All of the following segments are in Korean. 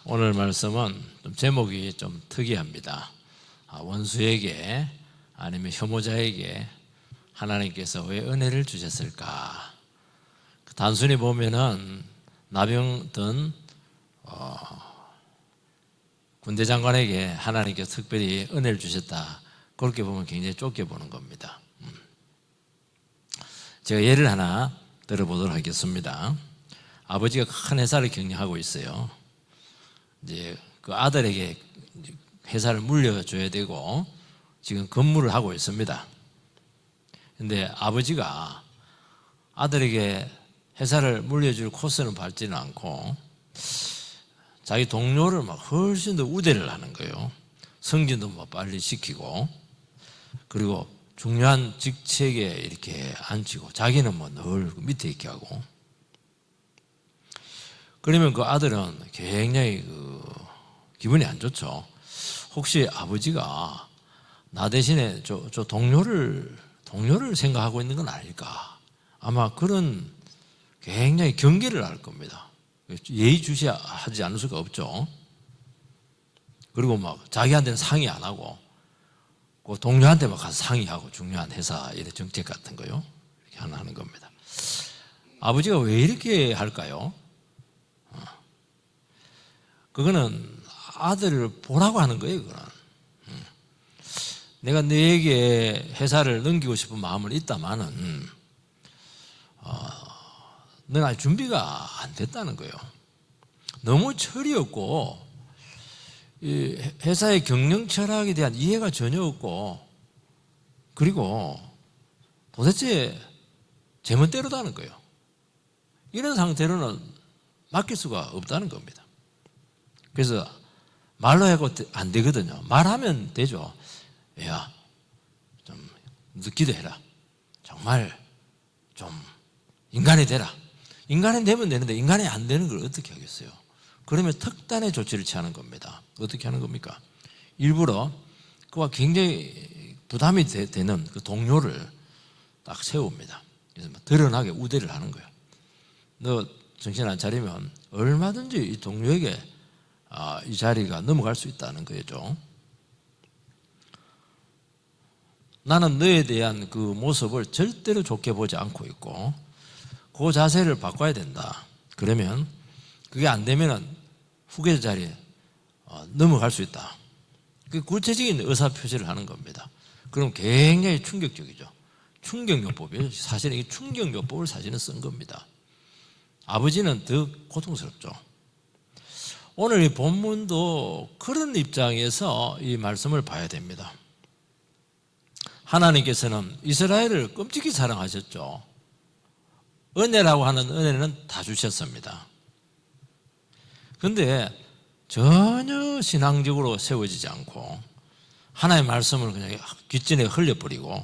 오늘 말씀은 좀 제목이 좀 특이합니다. 원수에게 아니면 혐오자에게 하나님께서 왜 은혜를 주셨을까? 단순히 보면은 나병든 군대 장관에게 하나님께서 특별히 은혜를 주셨다, 그렇게 보면 굉장히 좁게 보는 겁니다. 제가 예를 하나 들어보도록 하겠습니다. 아버지가 큰 회사를 경영하고 있어요. 이제 그 아들에게 회사를 물려줘야 되고 지금 근무를 하고 있습니다. 근데 아버지가 아들에게 회사를 물려줄 코스는 밟지는 않고 자기 동료를 막 훨씬 더 우대를 하는 거예요. 승진도 뭐 빨리 시키고, 그리고 중요한 직책에 이렇게 앉히고 자기는 뭐 늘 밑에 있게 하고. 그러면 그 아들은 굉장히 기분이 안 좋죠. 혹시 아버지가 나 대신에 저 동료를 생각하고 있는 건 아닐까? 아마 그런 굉장히 경계를 할 겁니다. 예의주시하지 않을 수가 없죠. 그리고 막 자기한테는 상의 안 하고 그 동료한테 막 가서 상의하고, 중요한 회사 이런 정책 같은 거요, 이렇게 하는 겁니다. 아버지가 왜 이렇게 할까요? 그거는 아들을 보라고 하는 거예요. 그거는 내가 너에게 회사를 넘기고 싶은 마음은 있다마는 넌 아직 준비가 안 됐다는 거예요. 너무 철이 없고 이 회사의 경영 철학에 대한 이해가 전혀 없고, 그리고 도대체 제멋대로다는 거예요. 이런 상태로는 맡길 수가 없다는 겁니다. 그래서 말로 하고 안 되거든요. 말하면 되죠. 야, 좀 늦기도 해라. 정말 좀 인간이 되라. 인간이 되면 되는데 인간이 안 되는 걸 어떻게 하겠어요? 그러면 특단의 조치를 취하는 겁니다. 어떻게 하는 겁니까? 일부러 그와 굉장히 부담이 되는 그 동료를 딱 세웁니다. 그래서 드러나게 우대를 하는 거예요. 너 정신 안 차리면 얼마든지 이 동료에게 이 자리가 넘어갈 수 있다는 거죠. 나는 너에 대한 그 모습을 절대로 좋게 보지 않고 있고 그 자세를 바꿔야 된다. 그러면 그게 안 되면 후계 자리에 넘어갈 수 있다. 그 구체적인 의사표시를 하는 겁니다. 그럼 굉장히 충격적이죠. 충격요법이에요. 사실은 이 충격요법을 사실은 쓴 겁니다. 아버지는 더 고통스럽죠. 오늘 이 본문도 그런 입장에서 이 말씀을 봐야 됩니다. 하나님께서는 이스라엘을 끔찍히 사랑하셨죠. 은혜라고 하는 은혜는 다 주셨습니다. 그런데 전혀 신앙적으로 세워지지 않고 하나님의 말씀을 그냥 귓전에 흘려버리고,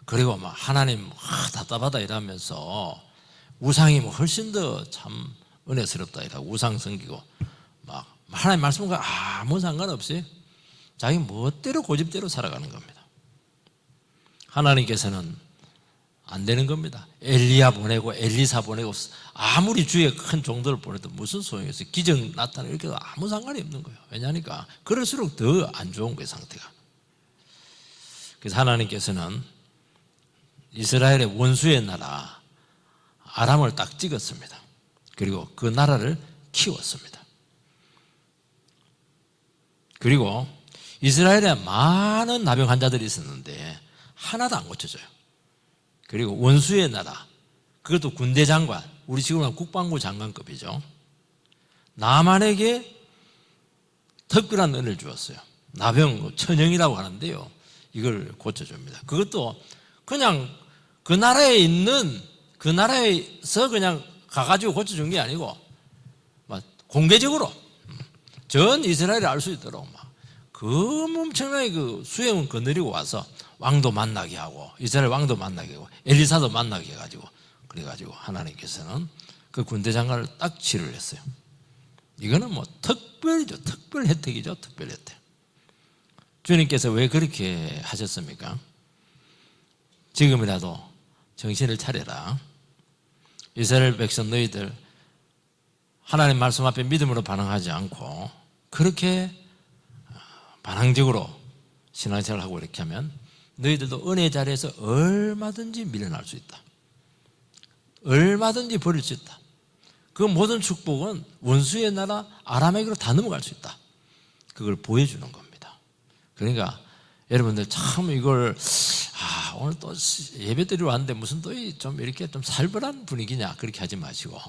그리고 막 하나님 답답하다 이러면서 우상이 뭐 훨씬 더 참 은혜스럽다 이러고 우상 섬기고 막 하나님 말씀과 아무 상관없이 자기 멋대로 고집대로 살아가는 겁니다. 하나님께서는 안 되는 겁니다. 엘리야 보내고 엘리사 보내고 아무리 주위에 큰 종들을 보내도 무슨 소용이 있어요. 기적 나타나고 이렇게 해도 아무 상관이 없는 거예요. 왜냐하니까 그럴수록 더 안 좋은 거예요, 상태가. 그래서 하나님께서는 이스라엘의 원수의 나라 아람을 딱 찍었습니다. 그리고 그 나라를 키웠습니다. 그리고 이스라엘에 많은 나병 환자들이 있었는데 하나도 안 고쳐져요. 그리고 원수의 나라, 그것도 군대 장관, 우리 지금은 국방부 장관급이죠. 나만에게 특별한 은혜를 주었어요. 나병 천형이라고 하는데요, 이걸 고쳐줍니다. 그것도 그냥 그 나라에 있는, 그 나라에서 그냥 가가지고 고쳐준 게 아니고 막 공개적으로 전 이스라엘이 알 수 있도록 막 그 엄청나게 그 수행을 거느리고 와서 왕도 만나게 하고 이스라엘 왕도 만나게 하고 엘리사도 만나게 해가지고, 그래가지고 하나님께서는 그 군대 장관을 딱 치료를 했어요. 이거는 뭐 특별이죠. 특별 혜택이죠. 특별 혜택. 주님께서 왜 그렇게 하셨습니까? 지금이라도 정신을 차려라. 이스라엘 백성 너희들 하나님 말씀 앞에 믿음으로 반응하지 않고 그렇게 반항적으로 신앙생활을 하고 이렇게 하면 너희들도 은혜의 자리에서 얼마든지 밀려날 수 있다. 얼마든지 버릴 수 있다. 그 모든 축복은 원수의 나라 아람에게로 다 넘어갈 수 있다. 그걸 보여주는 겁니다. 그러니까 여러분들 참 이걸 오늘 또 예배 드리러 왔는데 무슨 또 좀 이렇게 좀 살벌한 분위기냐 그렇게 하지 마시고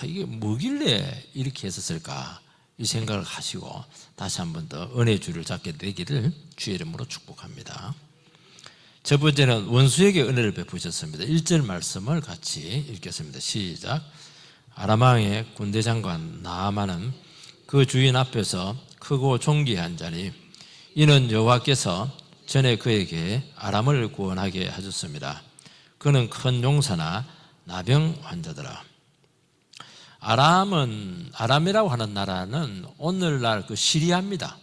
이게 뭐길래 이렇게 했었을까 이 생각을 하시고 다시 한 번 더 은혜의 줄을 잡게 되기를 주의 이름으로 축복합니다. 첫 번째는 원수에게 은혜를 베푸셨습니다. 1절 말씀을 같이 읽겠습니다. 시작. 아람 왕의 군대 장관 나아만은 그 주인 앞에서 크고 존귀한 자니 이는 여호와께서 전에 그에게 아람을 구원하게 하셨습니다. 그는 큰 용사나 나병 환자더라. 아람이라고 하는 나라는 오늘날 그 시리아입니다.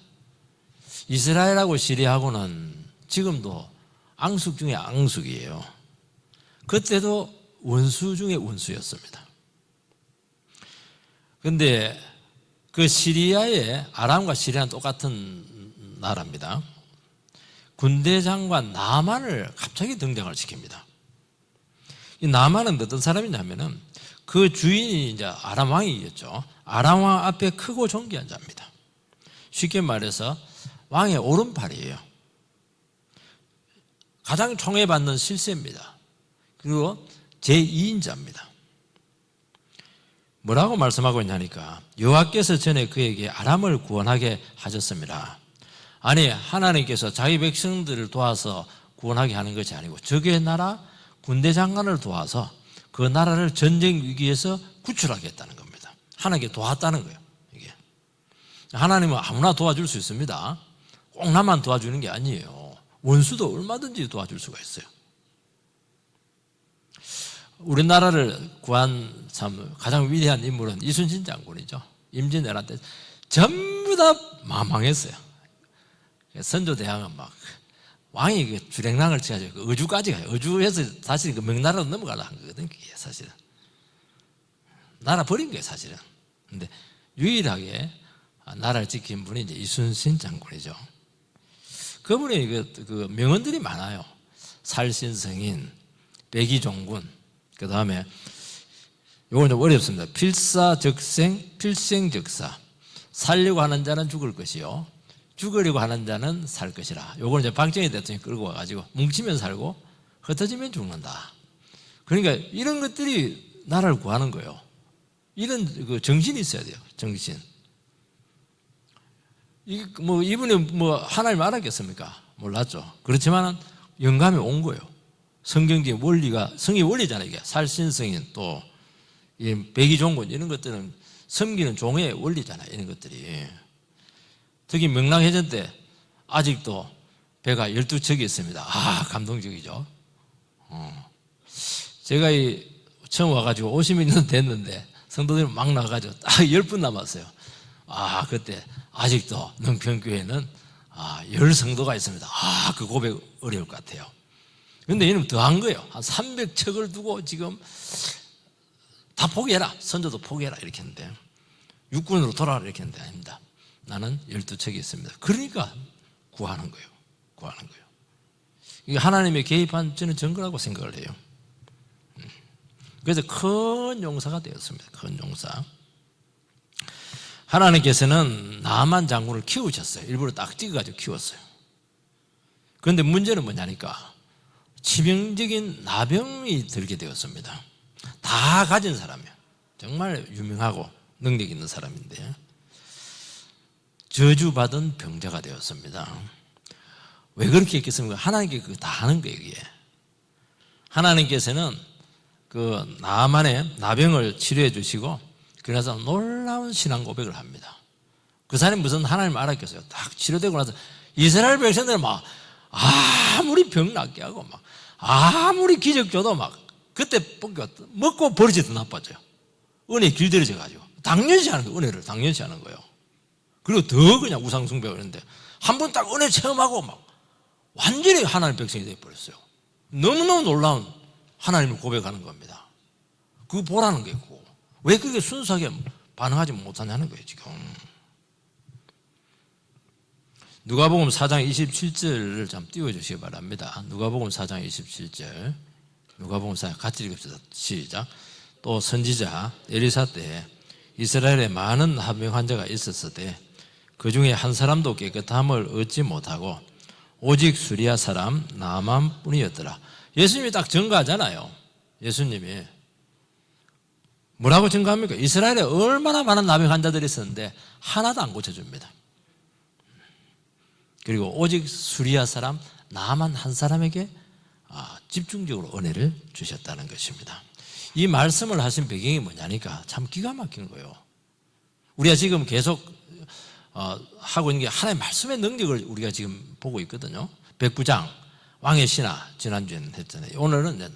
이스라엘하고 시리아하고는 지금도 앙숙 중에 앙숙이에요. 그때도 원수 중에 원수였습니다. 그런데 그 시리아의 아람과 시리아는 똑같은 나라입니다. 군대 장관 나만을 갑자기 등장을 시킵니다. 이 나만은 어떤 사람이냐면은 그 주인이 이제 아람 왕이겠죠. 아람 왕 앞에 크고 존귀한 자입니다. 쉽게 말해서 왕의 오른팔이에요. 가장 총애받는 실세입니다. 그리고 제2인자입니다. 뭐라고 말씀하고 있냐니까 여호와께서 전에 그에게 아람을 구원하게 하셨습니다. 아니 하나님께서 자기 백성들을 도와서 구원하게 하는 것이 아니고 적의 나라 군대 장관을 도와서 그 나라를 전쟁 위기에서 구출하겠다는 겁니다. 하나님께 도왔다는 거예요. 이게 하나님은 아무나 도와줄 수 있습니다. 꼭 나만 도와주는 게 아니에요. 원수도 얼마든지 도와줄 수가 있어요. 우리나라를 구한 참 가장 위대한 인물은 이순신 장군이죠. 임진왜란 때 전부 다 망했어요. 선조대왕은 막 왕이 주랭랑을 쳐가지고 어주까지 가요. 어주에서 사실 그 명나라로 넘어가려 한 거거든요. 그게 사실은 나라 버린 거예요, 사실은. 근데 유일하게 나라를 지킨 분이 이제 이순신 장군이죠. 그분이 그 명언들이 많아요. 살신성인, 백의종군, 그 다음에 요건 좀 어렵습니다. 필사적생, 필생적사. 살려고 하는 자는 죽을 것이요, 죽으려고 하는 자는 살 것이라. 요걸 이제 박정희 대통령이 끌고 와가지고 뭉치면 살고 흩어지면 죽는다. 그러니까 이런 것들이 나라를 구하는 거예요. 이런 그 정신이 있어야 돼요. 정신. 이분이 하나님 알았겠습니까? 몰랐죠. 그렇지만 영감이 온 거예요. 성경적인 원리가, 성의 원리잖아요. 이게 살신성인 또 백의종군 이런 것들은 섬기는 종의 원리잖아요. 이런 것들이. 특히 명랑해전 때 아직도 배가 12척이 있습니다. 감동적이죠. 제가 처음 와가지고 50여 년 됐는데 성도들이 막 나가가지고 딱 10분 남았어요. 그때 아직도 능평교회는 10성도가 있습니다. 그 고백 어려울 것 같아요. 그런데 이놈 더한 거예요. 한 300척을 두고 지금 다 포기해라. 선조도 포기해라. 이렇게 했는데 육군으로 돌아가라. 이렇게 했는데 아닙니다. 나는 12척이 있습니다. 그러니까 구하는 거예요. 구하는 거예요. 이게 하나님의 개입한 저는 증거라고 생각을 해요. 그래서 큰 용사가 되었습니다. 큰 용사. 하나님께서는 나만 장군을 키우셨어요. 일부러 딱 찍어가지고 키웠어요. 그런데 문제는 뭐냐니까 치명적인 나병이 들게 되었습니다. 다 가진 사람이에요. 정말 유명하고 능력 있는 사람인데 저주받은 병자가 되었습니다. 왜 그렇게 했겠습니까? 하나님께 그거 다 하는 거예요. 이게. 하나님께서는 그 나만의 나병을 치료해 주시고 그래서 놀라운 신앙 고백을 합니다. 그 사람이 무슨 하나님 알았겠어요. 딱 치료되고 나서 이스라엘 백성들은 막 아무리 병 낫게 하고 막 아무리 기적 줘도 막 그때 먹고 버릇이 더 나빠져요. 은혜 길들여져 가지고 당연시 하는 거예요. 은혜를 당연시 하는 거예요. 그리고 더 그냥 우상숭배가 그러는데 한 번 딱 은혜 체험하고 막 완전히 하나님 백성이 되어버렸어요. 너무너무 놀라운 하나님을 고백하는 겁니다. 그거 보라는 게 있고 왜 그렇게 순수하게 반응하지 못하냐는 거예요, 지금. 누가복음 4장 27절을 좀 띄워주시기 바랍니다. 누가복음 4장 27절. 누가복음 4장 같이 읽읍시다. 시작. 또 선지자 엘리사 때 이스라엘에 많은 합병 환자가 있었으되 그 중에 한 사람도 깨끗함을 얻지 못하고 오직 수리아 사람 나만 뿐이었더라. 예수님이 딱 증거하잖아요. 예수님이 뭐라고 증거합니까? 이스라엘에 얼마나 많은 나병 환자들이 있었는데 하나도 안 고쳐줍니다. 그리고 오직 수리아 사람 나만 한 사람에게 집중적으로 은혜를 주셨다는 것입니다. 이 말씀을 하신 배경이 뭐냐니까 참 기가 막힌 거예요. 우리가 지금 계속 하고 있는 게 하나님의 말씀의 능력을 우리가 지금 보고 있거든요. 백부장, 왕의 신하 지난주에는 했잖아요. 오늘은 이제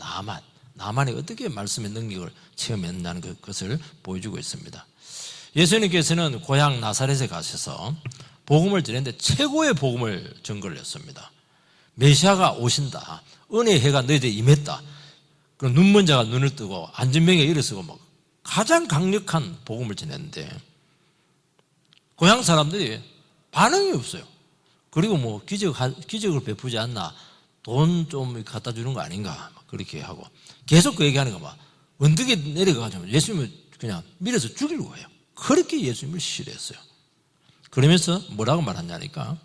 나만이 어떻게 말씀의 능력을 체험했다는 것을 보여주고 있습니다. 예수님께서는 고향 나사렛에 가셔서 복음을 전했는데 최고의 복음을 전거를 했습니다. 메시아가 오신다. 은혜의 해가 너희들에 임했다. 그럼 눈먼 자가 눈을 뜨고 안진병에 일어서고 막 가장 강력한 복음을 전했는데 고향 사람들이 반응이 없어요. 그리고 뭐 기적을 베푸지 않나 돈 좀 갖다 주는 거 아닌가 그렇게 하고 계속 그 얘기하는 거 막 언덕에 내려가가지고 예수님을 그냥 밀어서 죽이려고 해요. 그렇게 예수님을 싫어했어요. 그러면서 뭐라고 말하냐니까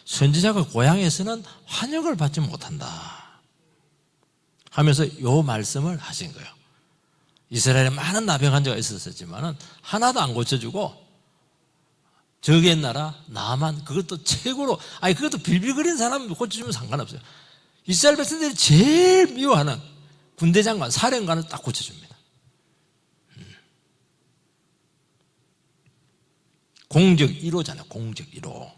선지자가 고향에서는 환영을 받지 못한다 하면서 이 말씀을 하신 거예요. 이스라엘에 많은 나병 환자가 있었지만 하나도 안 고쳐주고 적의 나라 나만 그것도 최고로 그것도 빌빌거리는 사람 고쳐주면 상관없어요. 이스라엘 백성들이 제일 미워하는 군대장관 사령관을 딱 고쳐줍니다. 공적 1호잖아요. 공적 1호.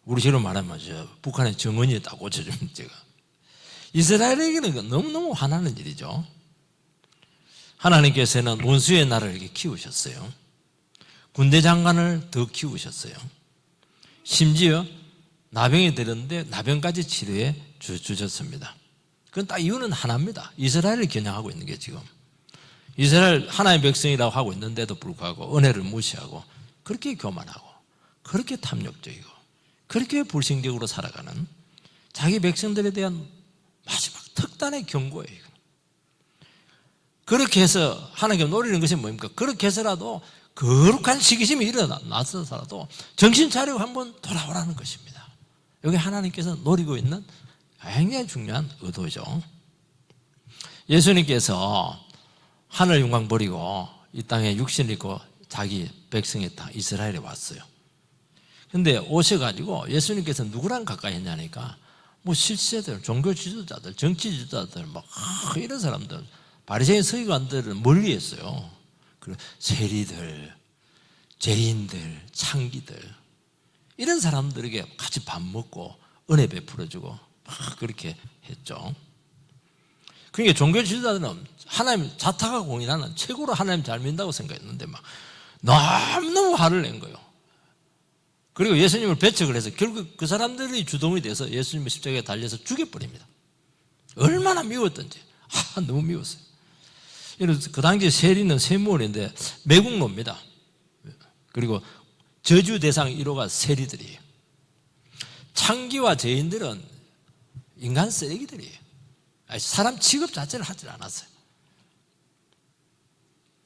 우리식으로 말하면 북한의 정은이 딱 고쳐줍니다. 제가. 이스라엘에게는 너무너무 화나는 일이죠. 하나님께서는 원수의 나라를 이렇게 키우셨어요. 군대 장관을 더 키우셨어요. 심지어 나병이 들었는데 나병까지 치료해 주셨습니다. 그건 딱 이유는 하나입니다. 이스라엘을 겨냥하고 있는 게 지금. 이스라엘 하나님의 백성이라고 하고 있는데도 불구하고 은혜를 무시하고 그렇게 교만하고 그렇게 탐욕적이고 그렇게 불신적으로 살아가는 자기 백성들에 대한 마지막 특단의 경고예요. 그렇게 해서 하나님께 노리는 것이 뭡니까? 그렇게 해서라도 거룩한 시기심이 일어나서라도 정신 차리고 한번 돌아오라는 것입니다. 여기 하나님께서 노리고 있는 굉장히 중요한 의도죠. 예수님께서 하늘 영광 버리고 이 땅에 육신을 입고 자기 백성의 땅 이스라엘에 왔어요. 근데 오셔가지고 예수님께서 누구랑 가까이 했냐니까 뭐 실세들, 종교 지도자들, 정치 지도자들 막 이런 사람들 바리새인 서기관들을 멀리 했어요. 그리고 세리들, 죄인들, 창기들 이런 사람들에게 같이 밥 먹고 은혜 베풀어주고 막 그렇게 했죠. 그러니까 종교 지도자들은 하나님 자타가 공인하는 최고로 하나님 잘 믿는다고 생각했는데 막 너무너무 화를 낸 거예요. 그리고 예수님을 배척을 해서 결국 그 사람들이 주동이 돼서 예수님을 십자가에 달려서 죽여버립니다. 얼마나 미웠던지 너무 미웠어요. 그 당시 세리는 세무원인데 매국노입니다. 그리고 저주 대상 1호가 세리들이에요. 창기와 죄인들은 인간 쓰레기들이에요. 사람 취급 자체를 하질 않았어요.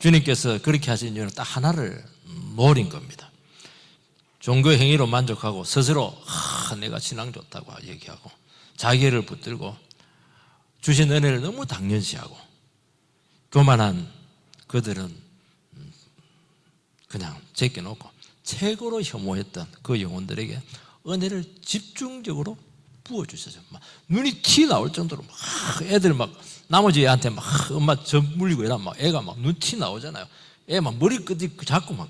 주님께서 그렇게 하신 이유는 딱 하나를 노린 겁니다. 종교 행위로 만족하고 스스로 내가 신앙 좋다고 얘기하고 자기를 붙들고 주신 은혜를 너무 당연시하고 교만한 그들은 그냥 제껴놓고 최고로 혐오했던 그 영혼들에게 은혜를 집중적으로 부어주셨어요. 막 눈이 티 나올 정도로 막 애들 막 나머지 애한테 막 엄마 젖 물리고 이러면 막 애가 막 눈 티 나오잖아요. 애 막 머리끝이 자꾸 막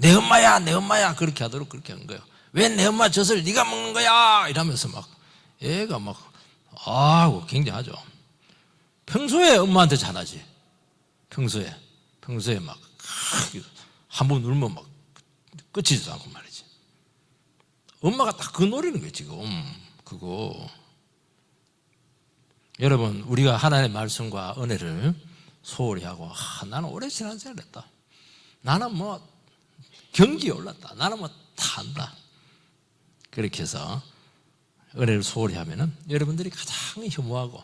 내 엄마야 내 엄마야 그렇게 하도록 그렇게 한 거예요. 왜 내 엄마 젖을 네가 먹는 거야 이러면서 막 애가 막 굉장하죠. 평소에 엄마한테 잘하지. 평소에 막 한 번 울면 막 끝이지도 않고 말이지. 엄마가 딱 그 노리는 거예요 지금. 그거 여러분 우리가 하나님의 말씀과 은혜를 소홀히 하고, 나는 오래 신앙생활을 했다. 나는 뭐 경지에 올랐다. 나는 뭐 다 안다. 그렇게 해서 은혜를 소홀히 하면은 여러분들이 가장 혐오하고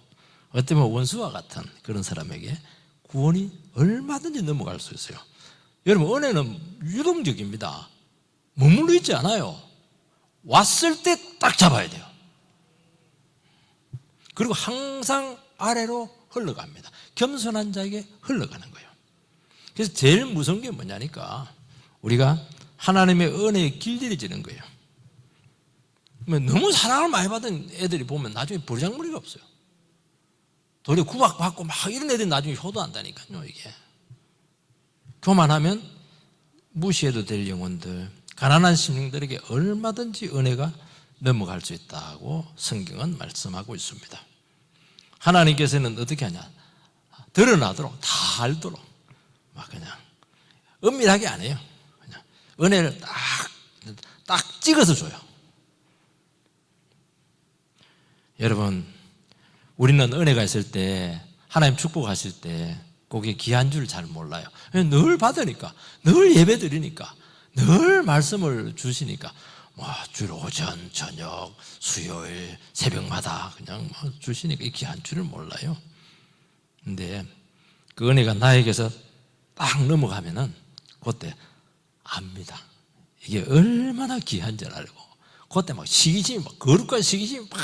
어떻게 보면 원수와 같은 그런 사람에게 구원이 얼마든지 넘어갈 수 있어요. 여러분, 은혜는 유동적입니다. 머물러 있지 않아요. 왔을 때 딱 잡아야 돼요. 그리고 항상 아래로 흘러갑니다. 겸손한 자에게 흘러가는 거예요. 그래서 제일 무서운 게 뭐냐니까 우리가 하나님의 은혜에 길들여지는 거예요. 너무 사랑을 많이 받은 애들이 보면 나중에 버르장머리가 없어요. 도리어 구박받고 막 이런 애들이 나중에 효도한다니까요. 이게 교만하면 무시해도 될 영혼들, 가난한 심령들에게 얼마든지 은혜가 넘어갈 수 있다고 성경은 말씀하고 있습니다. 하나님께서는 어떻게 하냐, 드러나도록 다 알도록 막 그냥 은밀하게 안 해요. 그냥 은혜를 딱 찍어서 줘요. 여러분, 우리는 은혜가 있을 때, 하나님 축복하실 때 그게 귀한 줄 잘 몰라요. 늘 받으니까, 늘 예배 드리니까, 늘 말씀을 주시니까 주일 오전, 저녁, 수요일, 새벽마다 그냥 주시니까 이 귀한 줄을 몰라요. 근데 그 은혜가 나에게서 딱 넘어가면은 그때 압니다. 이게 얼마나 귀한지 알고, 그때 막 시기심이, 막 거룩한 시기심이 막,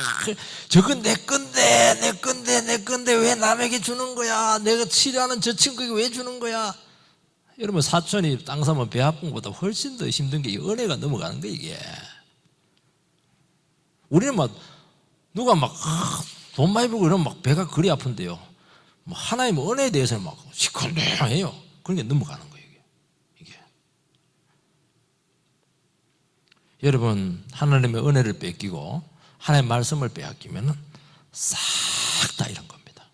저건 내 건데 왜 남에게 주는 거야? 내가 치료하는 저 친구에게 왜 주는 거야? 여러분, 사촌이 땅 사면 배 아픈 것보다 훨씬 더 힘든 게 이 은혜가 넘어가는 거예요, 이게. 우리는 막 누가 막 돈 많이 벌고 이러면 막 배가 그리 아픈데요, 하나님의 은혜에 대해서는 막 시큰둥해요. 그러니까 넘어가는 거예요, 이게. 여러분, 하나님의 은혜를 뺏기고 하나님의 말씀을 빼앗기면은 싹 다 이런 겁니다.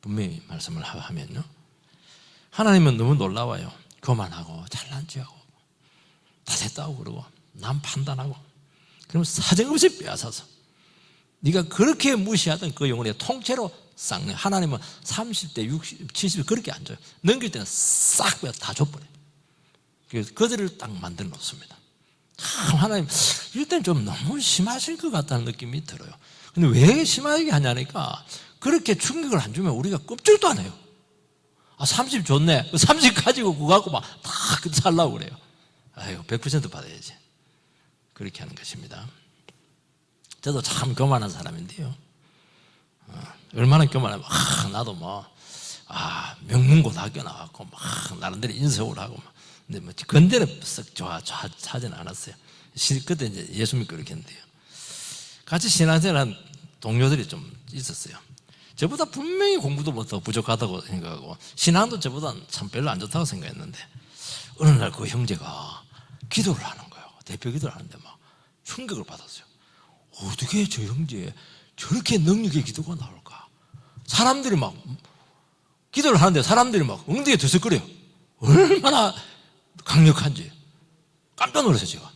분명히 말씀을 하면요. 하나님은 너무 놀라워요. 교만하고 잘난 체하고 다 됐다고 그러고 남 판단하고, 그럼 사정없이 빼앗아서 네가 그렇게 무시하던 그 영혼의 통째로 싹, 하나님은 30대, 60, 70대 그렇게 안 줘요. 넘길 때는 싹 다 줘버려요. 그래서 그들을 딱 만들어 놓습니다. 하나님, 이럴 때는 좀 너무 심하실 것 같다는 느낌이 들어요. 근데 왜 심하게 하냐니까, 그렇게 충격을 안 주면 우리가 껍질도 안 해요. 30 좋네. 30 가지고 그거 갖고 막 다 살라고 그래요. 아이고, 100% 받아야지. 그렇게 하는 것입니다. 저도 참 교만한 사람인데요. 얼마나 교만하면, 나도 명문고 학교 나왔고, 나름대로 인서울 하고, 근데 근대는 썩 하진 않았어요. 그때 이제 예수 믿고 이렇게 했는데요. 같이 신앙생활한 동료들이 좀 있었어요. 저보다 분명히 공부도 더 부족하다고 생각하고, 신앙도 저보다 참 별로 안 좋다고 생각했는데, 어느 날 그 형제가 기도를 하는 거예요. 대표 기도를 하는데 막 충격을 받았어요. 어떻게 저 형제 저렇게 능력의 기도가 나올까? 사람들이 막 기도를 하는데 사람들이 막 엉덩이에 들썩거려요. 얼마나 강력한지 깜짝 놀랐어요, 제가.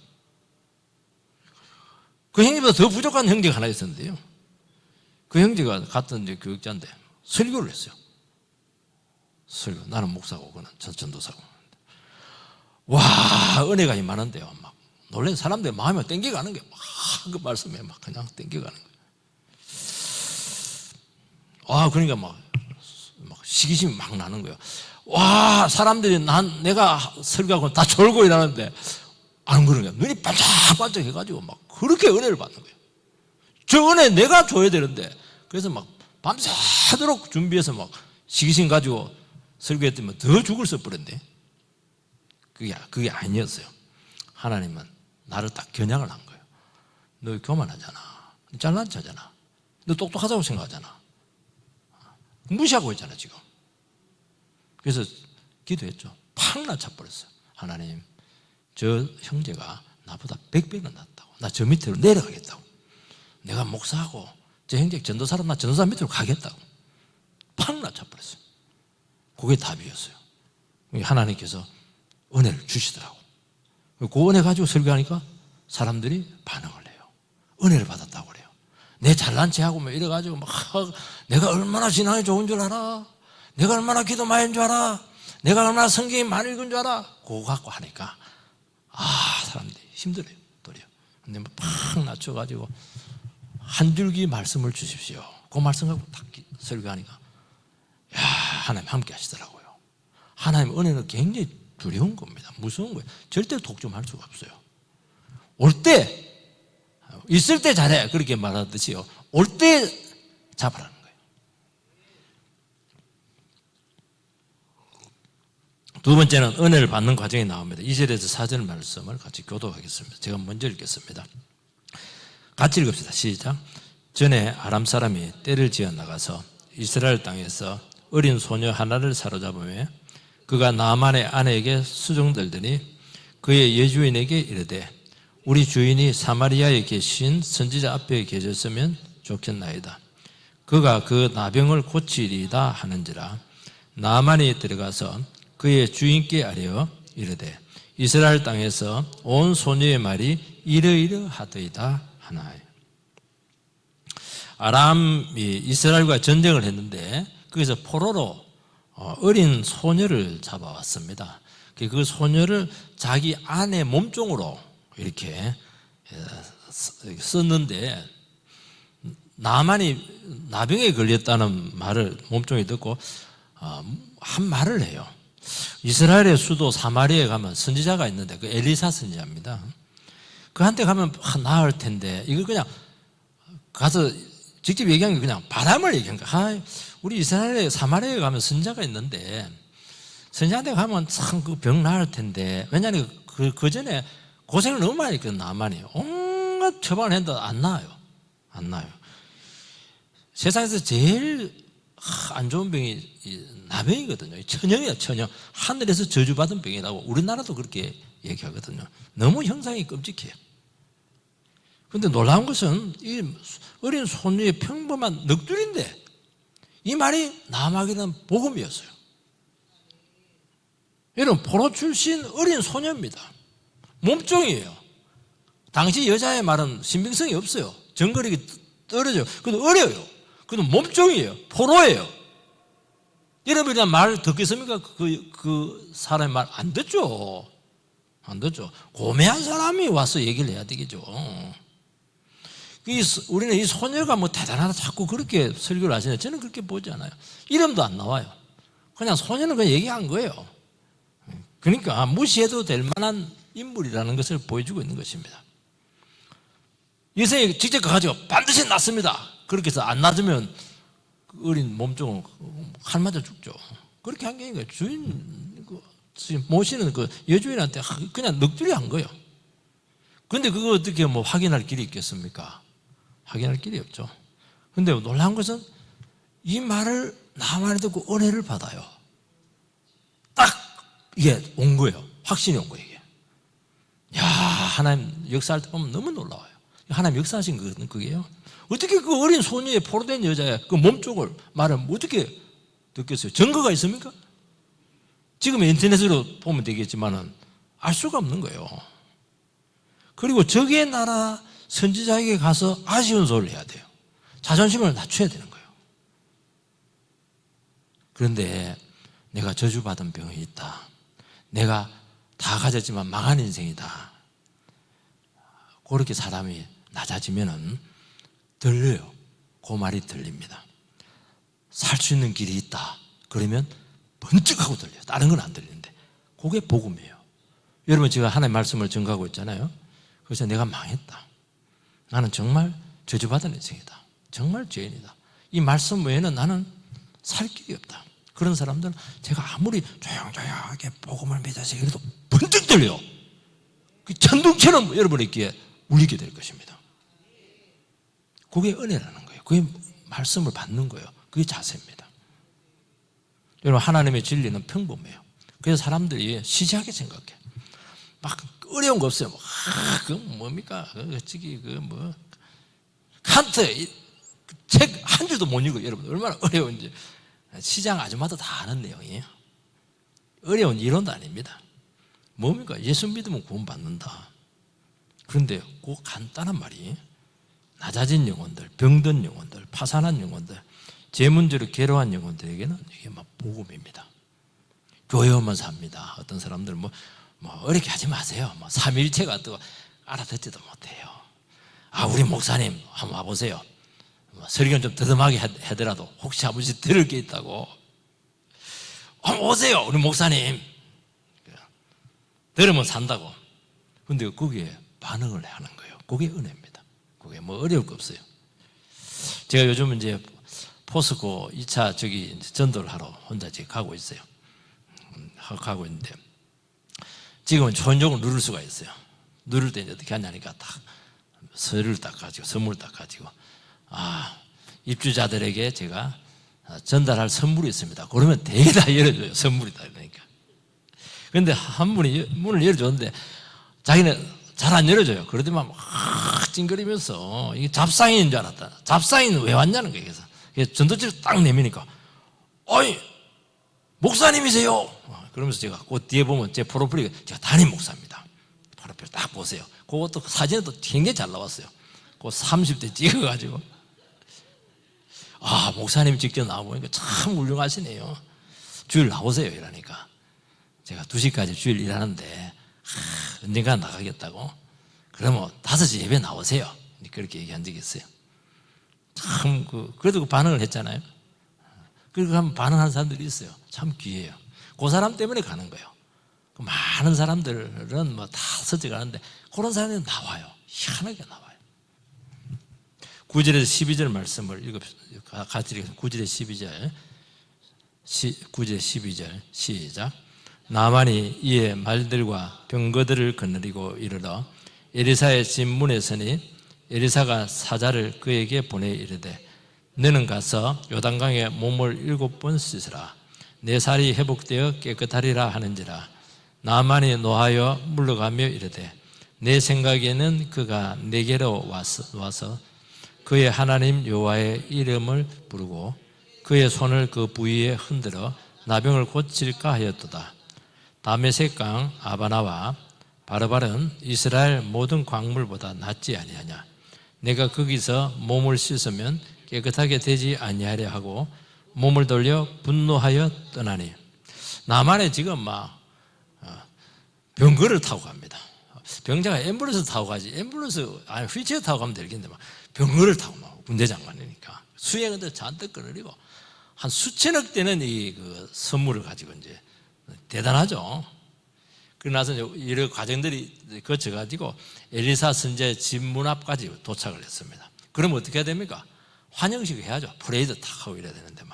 그 형제보다 더 부족한 형제가 하나 있었는데요, 그 형제가 같은 이제 교육자인데 설교를 했어요. 설교. 나는 목사고 그는 전도사고. 와, 은혜가 이만한데요. 막 놀란 사람들 마음이 땡겨가는 거예요. 그 말씀에 막 그냥 땡겨가는 거예요. 그러니까 막 시기심이 막 나는 거예요. 와, 사람들이 내가 설교하고 다 졸고 일하는데 안 그런 거예요. 눈이 반짝반짝 해가지고 막 그렇게 은혜를 받는 거예요. 저 은혜 내가 줘야 되는데, 그래서 막 밤새도록 준비해서 막 시기심 가지고 설교했더니 더 죽을 써버렸네. 그게 아니었어요. 하나님은 나를 딱 겨냥을 한 거예요. 너 교만하잖아. 잘난 체하잖아. 너 똑똑하다고 생각하잖아. 무시하고 있잖아, 지금. 그래서 기도했죠. 팍 낮춰버렸어요. 하나님, 저 형제가 나보다 100배는 낫다고. 나 저 밑으로 내려가겠다고. 내가 목사하고 저 형제 전도사람, 나 전도사 밑으로 가겠다고. 팍 낮춰버렸어요. 그게 답이었어요. 하나님께서 은혜를 주시더라고. 그 은혜 가지고 설교하니까 사람들이 반응을 해요. 은혜를 받았다고 그래요. 내 잘난 체하고 뭐 이래가지고 막 내가 얼마나 신앙이 좋은 줄 알아? 내가 얼마나 기도 많이 한 줄 알아? 내가 얼마나 성경이 많이 읽은 줄 알아? 그거 갖고 하니까 사람들이 힘들어요. 도리어. 근데 팍 낮춰가지고 한 줄기 말씀을 주십시오. 그 말씀 갖고 딱 설교하니까 하나님 함께 하시더라고요. 하나님 은혜는 굉장히 두려운 겁니다. 무서운 거예요. 절대 독점할 수가 없어요. 올 때 있을 때 잘해 그렇게 말하듯이요. 올 때 잡으라는 거예요. 두 번째는 은혜를 받는 과정이 나옵니다. 2절에서 4절 말씀을 같이 교독하겠습니다. 제가 먼저 읽겠습니다. 같이 읽읍시다. 시작. 전에 아람 사람이 떼를 지어 나가서 이스라엘 땅에서 어린 소녀 하나를 사로잡으며 그가 나만의 아내에게 수종들더니 그의 예주인에게 이르되 우리 주인이 사마리아에 계신 선지자 앞에 계셨으면 좋겠나이다. 그가 그 나병을 고치리이다 하는지라. 나만이 들어가서 그의 주인께 아뢰어 이르되 이스라엘 땅에서 온 소녀의 말이 이러이러하더이다 하나요. 아람이 이스라엘과 전쟁을 했는데 거기서 포로로 어린 소녀를 잡아왔습니다. 그 소녀를 자기 아내 몸종으로 이렇게 썼는데 나만이 나병에 걸렸다는 말을 몸종이 듣고 한 말을 해요. 이스라엘의 수도 사마리아에 가면 선지자가 있는데 그 엘리사 선지자입니다. 그한테 가면 나을 텐데 이걸 그냥 가서 직접 얘기한 게 그냥 바람을 얘기한 거야. 우리 이스라엘에 사마리아에 가면 선지자가 있는데 선지자한테 가면 참 그 병 나을 텐데 왜냐하면 그 전에 고생을 너무 많이 했거든. 나만이 온갖 처방을 했는데 안 나아요. 안 나아요. 세상에서 제일 안 좋은 병이 나병이거든요. 천형이야, 천형. 하늘에서 저주받은 병이라고 우리나라도 그렇게 얘기하거든요. 너무 형상이 끔찍해요. 그런데 놀라운 것은 이 어린 소녀의 평범한 넋두리인데 이 말이 나에게는 복음이었어요. 여러분, 포로 출신 어린 소녀입니다. 몸종이에요. 당시 여자의 말은 신빙성이 없어요. 정거리가 떨어져요. 그래도 어려요. 그래도 몸종이에요. 포로예요. 여러분이란 말 듣겠습니까? 그 사람의 말 안 듣죠. 안 듣죠. 고매한 사람이 와서 얘기를 해야 되겠죠. 우리는 이 소녀가 뭐 대단하다 자꾸 그렇게 설교를 하시는데 저는 그렇게 보지 않아요. 이름도 안 나와요. 그냥 소녀는 그냥 얘기한 거예요. 그러니까 무시해도 될 만한 인물이라는 것을 보여주고 있는 것입니다. 예수님이 직접 가가지고 반드시 낫습니다. 그렇게 해서 안 낫으면 어린 몸종은 칼 맞아 죽죠. 그렇게 한 게 아니라 주인 모시는 그 여주인한테 그냥 넋두리 한 거예요. 그런데 그거 어떻게 뭐 확인할 길이 있겠습니까? 확인할 길이 없죠. 그런데 놀라운 것은 이 말을 나만이 듣고 은혜를 받아요. 딱 이게 온 거예요. 확신이 온 거예요. 이게. 야, 하나님 역사할 때 보면 너무 놀라워요. 하나님 역사하신 거거든요. 그게요. 어떻게 그 어린 소녀의 포로된 여자의 그 몸쪽을 말을 어떻게 듣겠어요? 증거가 있습니까? 지금 인터넷으로 보면 되겠지만은 알 수가 없는 거예요. 그리고 적의 나라 선지자에게 가서 아쉬운 소리를 해야 돼요. 자존심을 낮춰야 되는 거예요. 그런데 내가 저주받은 병이 있다. 내가 다 가졌지만 망한 인생이다. 그렇게 사람이 낮아지면은 들려요. 그 말이 들립니다. 살 수 있는 길이 있다. 그러면 번쩍하고 들려요. 다른 건 안 들리는데. 그게 복음이에요. 여러분, 제가 하나님의 말씀을 증거하고 있잖아요. 그래서 내가 망했다. 나는 정말 저주받은 인생이다. 정말 죄인이다. 이 말씀 외에는 나는 살 길이 없다. 그런 사람들은 제가 아무리 조용조용하게 복음을 믿어서 그래도 번쩍 들려요. 그 천둥처럼 여러분에게 울리게 될 것입니다. 그게 은혜라는 거예요. 그게 말씀을 받는 거예요. 그게 자세입니다. 여러분, 하나님의 진리는 평범해요. 그래서 사람들이 시시하게 생각해. 막 어려운 거 없어요. 그 뭡니까? 칸트 책 한 줄도 못 읽어요. 여러분, 얼마나 어려운지. 시장 아줌마도 다 아는 내용이에요. 어려운 이론도 아닙니다. 뭡니까? 예수 믿으면 구원받는다. 그런데 그 간단한 말이 낮아진 영혼들, 병든 영혼들, 파산한 영혼들, 제 문제로 괴로워한 영혼들에게는 이게 막 복음입니다. 교회 오면 삽니다. 어떤 사람들은 뭐 어렵게 하지 마세요. 삼위일체가 또 알아듣지도 못해요. 우리 목사님 한번 와보세요. 설교는 좀 더듬하게 하더라도 혹시 한 번씩 들을 게 있다고 한번 오세요. 우리 목사님 들으면 산다고. 근데 거기에 반응을 하는 거예요. 그게 은혜입니다. 그게 뭐 어려울 거 없어요. 제가 요즘 이제 포스코 2차 전도를 하러 혼자 지금 가고 있어요. 가고 있는데 지금은 전종을 누를 수가 있어요. 누를 때 이제 어떻게 하냐니까 딱 서류를 딱 가지고 선물을 딱 가지고 입주자들에게 제가 전달할 선물이 있습니다. 그러면 되게 다 열어줘요. 선물이다 그러니까. 그런데 한 분이 문을 열어줬는데 자기는 잘 안 열어줘요. 그러더만 막 찡그리면서 이게 잡상인인 줄 알았다. 잡상인은 왜 왔냐는 거예요. 그래서 전도지를 딱 내미니까 어이 목사님이세요. 그러면서 제가 그 뒤에 보면 제 프로필이 제가 담임 목사입니다. 프로필 딱 보세요. 그것도 사진은 또 굉장히 잘 나왔어요. 그 30대 찍어가지고 목사님 직접 나와보니까 참 훌륭하시네요. 주일 나오세요 이러니까 제가 2시까지 주일 일하는데 언젠가 나가겠다고. 그러면 5시 예배 나오세요. 그렇게 얘기한 적이 있어요. 참 그래도 반응을 했잖아요. 그리고 한번 반응하는 사람들이 있어요. 참 귀해요. 그 사람 때문에 가는 거예요. 많은 사람들은 다 서져가는데 그런 사람들은 나와요. 희한하게 나와요. 9절에서 12절 말씀을 같이 읽겠습니다. 9절에 12절 9절에 12절 시작. 나만이 이에 말들과 병거들을 거느리고 이르러 에리사의 집 문에 서니 에리사가 사자를 그에게 보내 이르되 너는 가서 요단강에 몸을 7번 씻으라. 내 살이 회복되어 깨끗하리라 하는지라. 나만이 노하여 물러가며 이르되 내 생각에는 그가 내게로 와서 그의 하나님 여호와의 이름을 부르고 그의 손을 그 부위에 흔들어 나병을 고칠까 하였도다. 다메섹강 아바나와 바르발은 이스라엘 모든 광물보다 낫지 아니하냐. 내가 거기서 몸을 씻으면 깨끗하게 되지 아니하려 하고 몸을 돌려 분노하여 떠나니. 나만에 지금 병거를 타고 갑니다. 병자가 앰뷸런스 타고 가지 휠체어 타고 가면 되겠는데 병거를 타고 군대 장관이니까 수행은 잔뜩 거느리고 한 수천억 되는 그 선물을 가지고 이제 대단하죠. 그러고 나서 여러 과정들이 거쳐가지고 엘리사 선지자의 집 문 앞까지 도착을 했습니다. 그러면 어떻게 해야 됩니까? 환영식 해야죠. 프레이드 탁 하고 이래야 되는데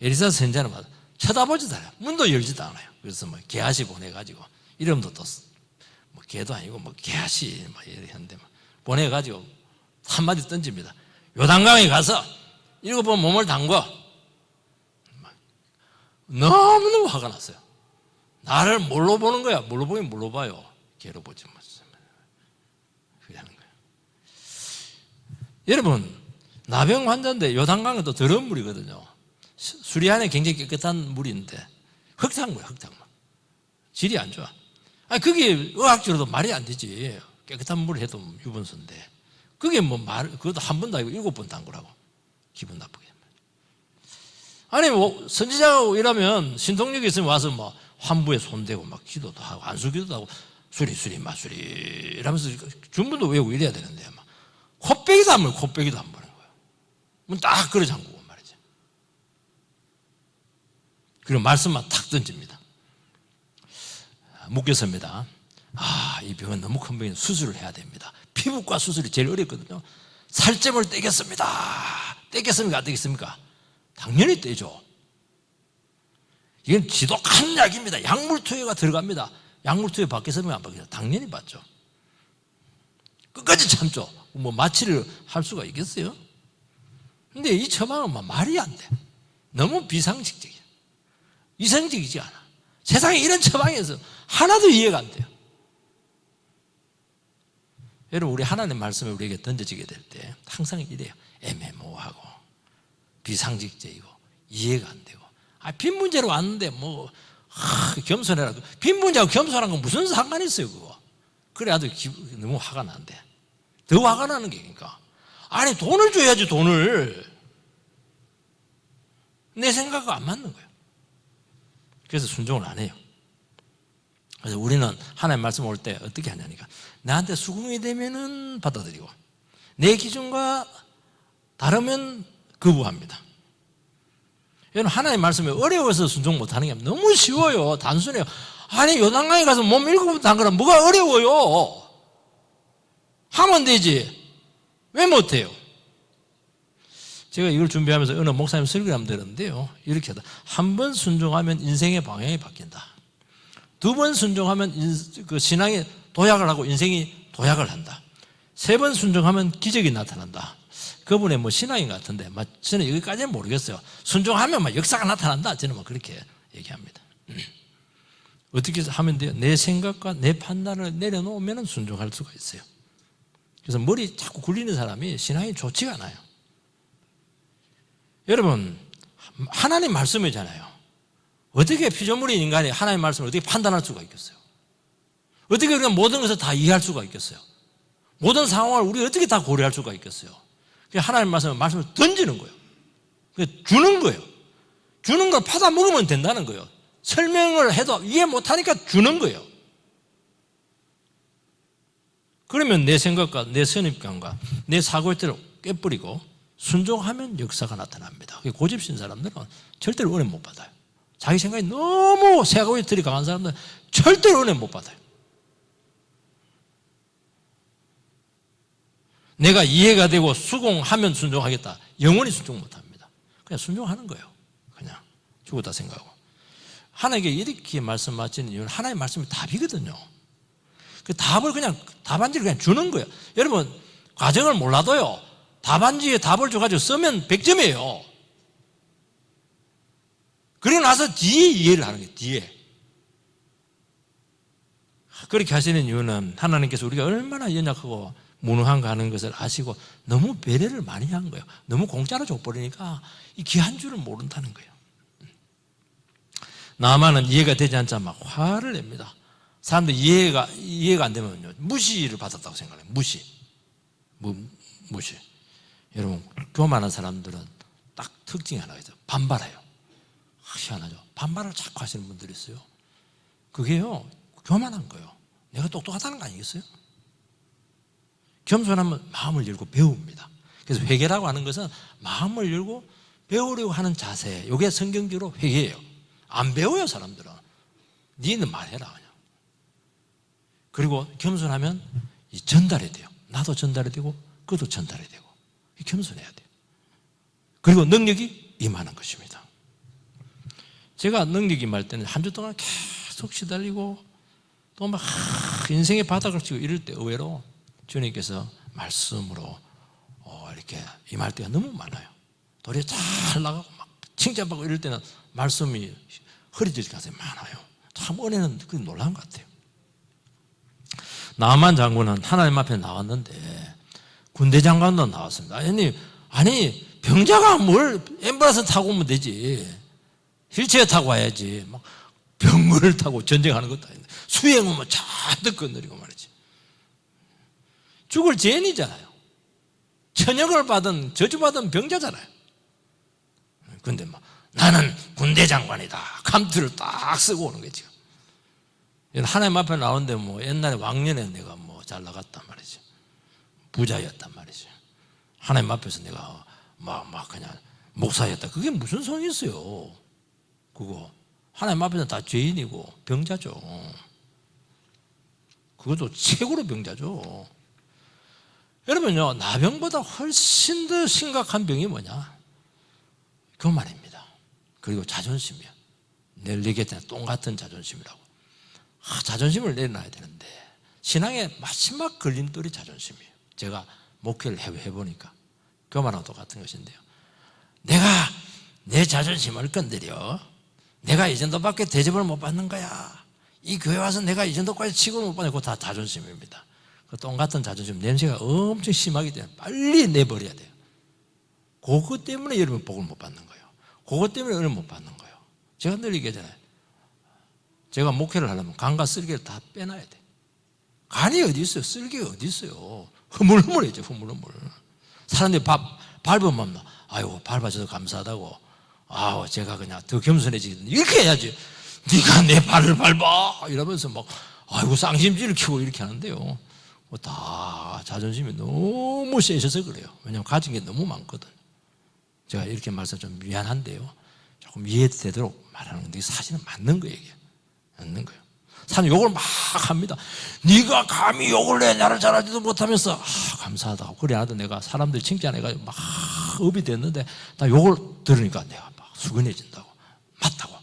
엘리사 선지자는 쳐다보지도 않아요. 문도 열지도 않아요. 그래서 게하시 보내가지고 이름도 또 게도 아니고 게하시 이렇게 했는데 보내가지고 한마디 던집니다. 요단강에 가서 7번 몸을 담궈. 너무너무 화가 났어요. 나를 뭘로 보는 거야? 뭘로 보긴 뭘로 봐요? 개로 보지 뭐. 그렇게 하는 거예요. 여러분, 나병 환자인데 요단강은 또 더러운 물이거든요. 수리안에 굉장히 깨끗한 물인데 흙탕물이야, 흙탕물. 질이 안 좋아. 그게 의학적으로도 말이 안 되지. 깨끗한 물 해도 유분수인데 그게 그것도 한 번도 아니고 7번 담그라고. 기분 나쁘게. 아니 선지자가 이러면 신통력이 있으면 와서 환부에 손대고 기도도 하고 안수기도도 하고 수리 마수리 이러면서 준문도 외우고 이래야 되는데 코빼기도 안 보는 거예요. 딱 그래 잠그고 말이죠. 그리고 말씀만 탁 던집니다. 묻겠습니다. 이 병은 너무 큰 병이니 수술을 해야 됩니다. 피부과 수술이 제일 어렵거든요. 살점을 떼겠습니다. 떼겠습니까? 안 떼겠습니까? 당연히 떼죠. 이건 지독한 약입니다. 약물투여가 들어갑니다. 약물투여 받겠습니까? 안 받겠습니까? 당연히 받죠. 끝까지 참죠. 마취를 할 수가 있겠어요? 근데 이 처방은 말이 안 돼. 너무 비상식적이야. 이성적이지 않아. 세상에 이런 처방에서 하나도 이해가 안 돼요. 여러분, 우리 하나님 말씀이 우리에게 던져지게 될 때 항상 이래요. 애매모호하고 비상식적이고 이해가 안 되고 빈 문제로 왔는데 겸손해라. 빈 문제하고 겸손한 건 무슨 상관이 있어요 그거. 그래 아주 너무 화가 난대. 더 화가 나는 게 그러니까 돈을 줘야지 돈을. 내 생각과 안 맞는 거예요. 그래서 순종을 안 해요. 그래서 우리는 하나님 말씀 올 때 어떻게 하냐니까 나한테 수긍이 되면은 받아들이고 내 기준과 다르면 거부합니다. 여러분 하나님 말씀이 어려워서 순종 못하는 게 너무 쉬워요. 단순해요. 아니 요단강에 가서 몸 7번 담그라 뭐가 어려워요. 하면 되지. 왜 못해요? 제가 이걸 준비하면서 어느 목사님 설교를 한번 들었는데요. 이렇게 하다. 한 번 순종하면 인생의 방향이 바뀐다. 2번 순종하면 그 신앙이 도약을 하고 인생이 도약을 한다. 3번 순종하면 기적이 나타난다. 그분의 뭐 신앙인 것 같은데 저는 여기까지는 모르겠어요. 순종하면 막 역사가 나타난다. 저는 뭐 그렇게 얘기합니다. 어떻게 하면 돼요? 내 생각과 내 판단을 내려놓으면 순종할 수가 있어요. 그래서 머리 자꾸 굴리는 사람이 신앙이 좋지가 않아요. 여러분 하나님 말씀이잖아요. 어떻게 피조물인 인간이 하나님 말씀을 어떻게 판단할 수가 있겠어요? 어떻게 우리가 모든 것을 다 이해할 수가 있겠어요? 모든 상황을 우리가 어떻게 다 고려할 수가 있겠어요? 하나님 말씀을 던지는 거예요. 주는 거예요. 주는 걸 받아 먹으면 된다는 거예요. 설명을 해도 이해 못하니까 주는 거예요. 그러면 내 생각과 내 선입관과 내 사고의 틀을 깨버리고 순종하면 역사가 나타납니다. 고집신 사람들은 절대로 은혜 못 받아요. 자기 생각이 너무 사고의 틀이 강한 사람들은 절대로 은혜 못 받아요. 내가 이해가 되고 수긍하면 순종하겠다. 영원히 순종 못합니다. 그냥 순종하는 거예요. 그냥 죽었다 생각하고. 하나님께 이렇게 말씀하시는 이유는 하나님의 말씀이 답이거든요. 그 답을 그냥 답안지를 그냥 주는 거예요. 여러분 과정을 몰라도요. 답안지에 답을 줘가지고 쓰면 100점이에요. 그리고 나서 뒤에 이해를 하는 거예요. 뒤에. 그렇게 하시는 이유는 하나님께서 우리가 얼마나 연약하고 무능한가 하는 것을 아시고 너무 배려를 많이 한 거예요. 너무 공짜로 줘버리니까 이 귀한 줄을 모른다는 거예요. 나만은 이해가 되지 않자 막 화를 냅니다. 사람들 이해가 안 되면요. 무시를 받았다고 생각해요. 무시. 여러분, 교만한 사람들은 딱 특징이 하나 있어요. 반발해요. 희한하죠. 반발을 자꾸 하시는 분들이 있어요. 그게요, 교만한 거예요. 내가 똑똑하다는 거 아니겠어요? 겸손하면 마음을 열고 배웁니다. 그래서 회개라고 하는 것은 마음을 열고 배우려고 하는 자세. 이게 성경적으로 회개예요. 안 배워요, 사람들은. 니는 말해라, 그냥. 그리고 겸손하면 전달이 돼요. 나도 전달이 되고, 그도 전달이 되고. 겸손해야 돼요. 그리고 능력이 임하는 것입니다. 제가 능력이 임할 때는 한 주 동안 계속 시달리고, 또 막 인생의 바닥을 치고 이럴 때 의외로 주님께서 말씀으로 이렇게 임할 때가 너무 많아요. 도리어 잘 나가고 막 칭찬받고 이럴 때는 말씀이 흐려질 가능성이 많아요. 참 은혜는 그게 놀라운 것 같아요. 나만 장군은 하나님 앞에 나왔는데 군대 장관도 나왔습니다. 아니 병자가 뭘 앰뷸런스 타고 오면 되지. 휠체어 타고 와야지. 막 병거를 타고 전쟁하는 것도 아닌데 수행 오면 잔뜩 건드리고 말이지. 죽을 죄인이잖아요. 천역을 받은 저주받은 병자잖아요. 그런데 막 나는 군대 장관이다. 감투를 딱 쓰고 오는 거죠. 하나님 앞에 나오는데 뭐 옛날에 왕년에 내가 뭐 잘 나갔단 말이죠. 부자였단 말이죠. 하나님 앞에서 내가 막 그냥 목사였다. 그게 무슨 소용이 있어요. 그거 하나님 앞에서 다 죄인이고 병자죠. 그것도 최고로 병자죠. 여러분요, 나병보다 훨씬 더 심각한 병이 뭐냐? 교만입니다. 그리고 자존심이야. 내일 얘기했잖아. 똥 같은 자존심이라고. 자존심을 내려놔야 되는데 신앙의 마지막 걸림돌이 자존심이에요. 제가 목회를 해보니까 교만하고 똑같은 것인데요. 내가 내 자존심을 건드려. 내가 이 정도밖에 대접을 못 받는 거야. 이 교회 와서 내가 이 정도까지 취급을 못 받는 거 다 자존심입니다. 그 똥 같은 자존심 냄새가 엄청 심하기 때문에 빨리 내버려야 돼요. 그것 때문에 여러분 복을 못 받는 거예요. 그것 때문에 은혜를 못 받는 거예요. 제가 늘 얘기하잖아요. 제가 목회를 하려면 간과 쓸개를 다 빼놔야 돼. 간이 어디 있어요? 쓸개가 어디 있어요? 흐물흐물해져, 흐물흐물. 사람들이 밟으면 아이고 밟아줘서 감사하다고 제가 그냥 더 겸손해지거든요. 이렇게 해야지. 네가 내 발을 밟아 이러면서 막 아이고 쌍심지를 키고 이렇게 하는데요. 다 자존심이 너무 세셔서 그래요. 왜냐하면 가진 게 너무 많거든. 제가 이렇게 말해서 좀 미안한데요. 조금 이해되도록 말하는 건데 사실은 맞는 거예요. 이게. 맞는 거예요. 사실 욕을 막 합니다. 네가 감히 욕을 내 나를 잘하지도 못하면서 감사하다고. 그래 나도 내가 사람들 칭찬해가지고 막 업이 됐는데 나 욕을 들으니까 내가 막 수근해진다고. 맞다고.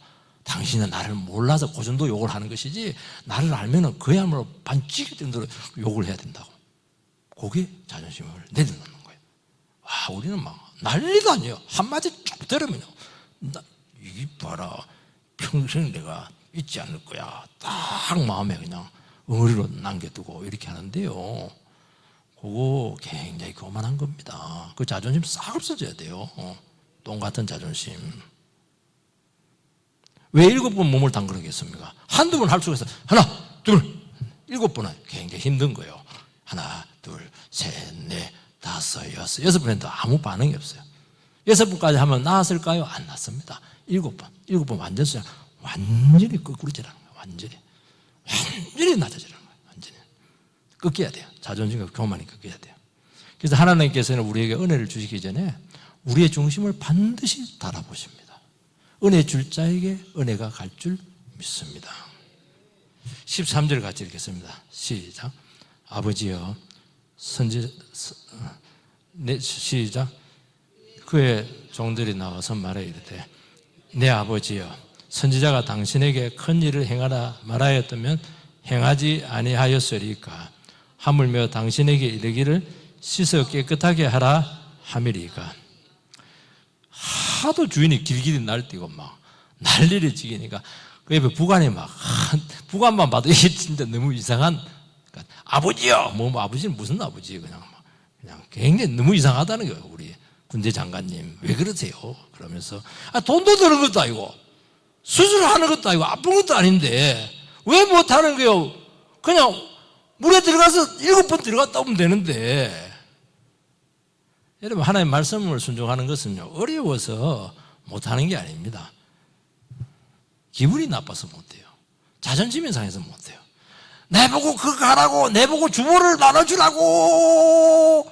당신은 나를 몰라서 그 정도 욕을 하는 것이지 나를 알면은 그야말로 반칙이 정도로 욕을 해야 된다고. 그게 자존심을 내려놓는 거예요. 우리는 막 난리도 아니에요. 한마디 쭉 들으면요. 이 봐라. 평생 내가 잊지 않을 거야. 딱 마음에 그냥 응어리로 남겨두고 이렇게 하는데요. 그거 굉장히 교만한 겁니다. 그 자존심 싹 없어져야 돼요. 똥 같은 자존심. 왜 7번 몸을 담그겠습니까? 한두 번 할 수가 있어요. 하나, 둘, 7번은 굉장히 힘든 거예요. 하나, 둘, 셋, 넷, 다섯, 여섯. 6번에도 아무 반응이 없어요. 6번까지 하면 나았을까요? 안 났습니다. 7번 완전히 거꾸로지라는 거예요. 완전히 낮아지는 거예요. 완전히 꺾여야 돼요. 자존심과 교만이 꺾여야 돼요. 그래서 하나님께서는 우리에게 은혜를 주시기 전에 우리의 중심을 반드시 달아보십니다. 은혜 줄 자에게 은혜가 갈 줄 믿습니다. 13절 같이 읽겠습니다. 시작. 아버지여 시작. 그의 종들이 나와서 말해 이르되 내 아버지여 선지자가 당신에게 큰 일을 행하라 말하였다면 행하지 아니하였으리까. 하물며 당신에게 이르기를 씻어 깨끗하게 하라 함이리까. 하도 주인이 길길이 날뛰고 막 난리를 지기니까 그 옆에 부관이 막 부관만 봐도 이게 진짜 너무 이상한. 그러니까 아버지요. 아버지는 무슨 아버지예요? 그냥 굉장히 너무 이상하다는 거예요. 우리 군대 장관님 왜 그러세요? 그러면서 돈도 드는 것도 아니고 수술하는 것도 아니고 아픈 것도 아닌데 왜 못하는 거예요? 그냥 물에 들어가서 7번 들어갔다 오면 되는데. 여러분 하나님의 말씀을 순종하는 것은요 어려워서 못하는 게 아닙니다. 기분이 나빠서 못해요. 자존심이 상해서 못해요. 내보고 그거 하라고, 내보고 주보를 나눠주라고.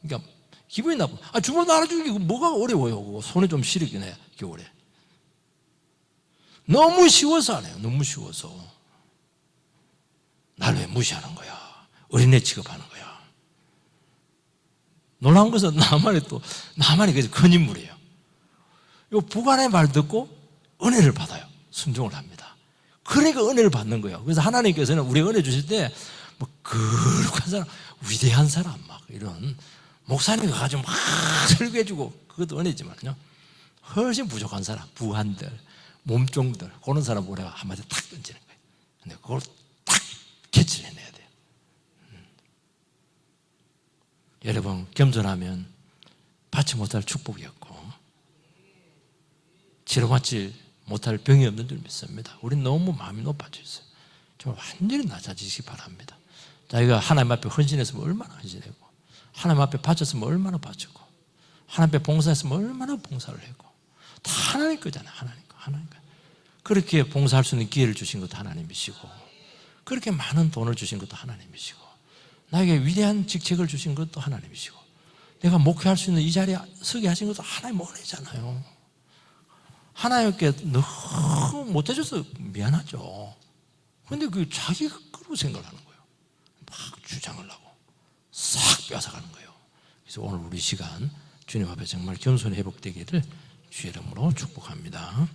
그러니까 기분이 나빠. 주보 나눠주는 게 뭐가 어려워요. 그거 손에 좀 시리긴 해 겨울에. 너무 쉬워서 안 해요. 너무 쉬워서. 날 왜 무시하는 거야? 어린애 취급하는 거야. 놀라운 것은 나만이 그래서 큰 인물이에요. 이 부관의 말 듣고 은혜를 받아요. 순종을 합니다. 그러니까 은혜를 받는 거예요. 그래서 하나님께서는 우리 은혜 주실 때 뭐 거룩한 사람, 위대한 사람 막 이런 목사님 가가지고 막 설교해주고 그것도 은혜지만요. 훨씬 부족한 사람, 부한들, 몸종들 그런 사람 우리가 한마디 탁 던지는 거예요. 근데 그걸 딱 캐치를 해내야 돼요. 여러분 겸손하면 받지 못할 축복이었고 치료받지 못할 병이 없는 줄 믿습니다. 우리는 너무 마음이 높아져 있어요. 좀 완전히 낮아지시기 바랍니다. 자기가 하나님 앞에 헌신했으면 얼마나 헌신했고 하나님 앞에 바쳤으면 얼마나 바쳤고 하나님 앞에 봉사했으면 얼마나 봉사를 했고 다 하나님 거잖아요. 하나님 거. 그렇게 봉사할 수 있는 기회를 주신 것도 하나님이시고 그렇게 많은 돈을 주신 것도 하나님이시고 나에게 위대한 직책을 주신 것도 하나님이시고 내가 목회할 수 있는 이 자리에 서게 하신 것도 하나님 은혜잖아요. 하나님께 너무 못해줘서 미안하죠. 그런데 그 자기가 그러고 생각하는 거예요. 막 주장을 하고 싹 뺏어가는 거예요. 그래서 오늘 우리 시간 주님 앞에 정말 겸손히 회복되기를 주의 이름으로 축복합니다.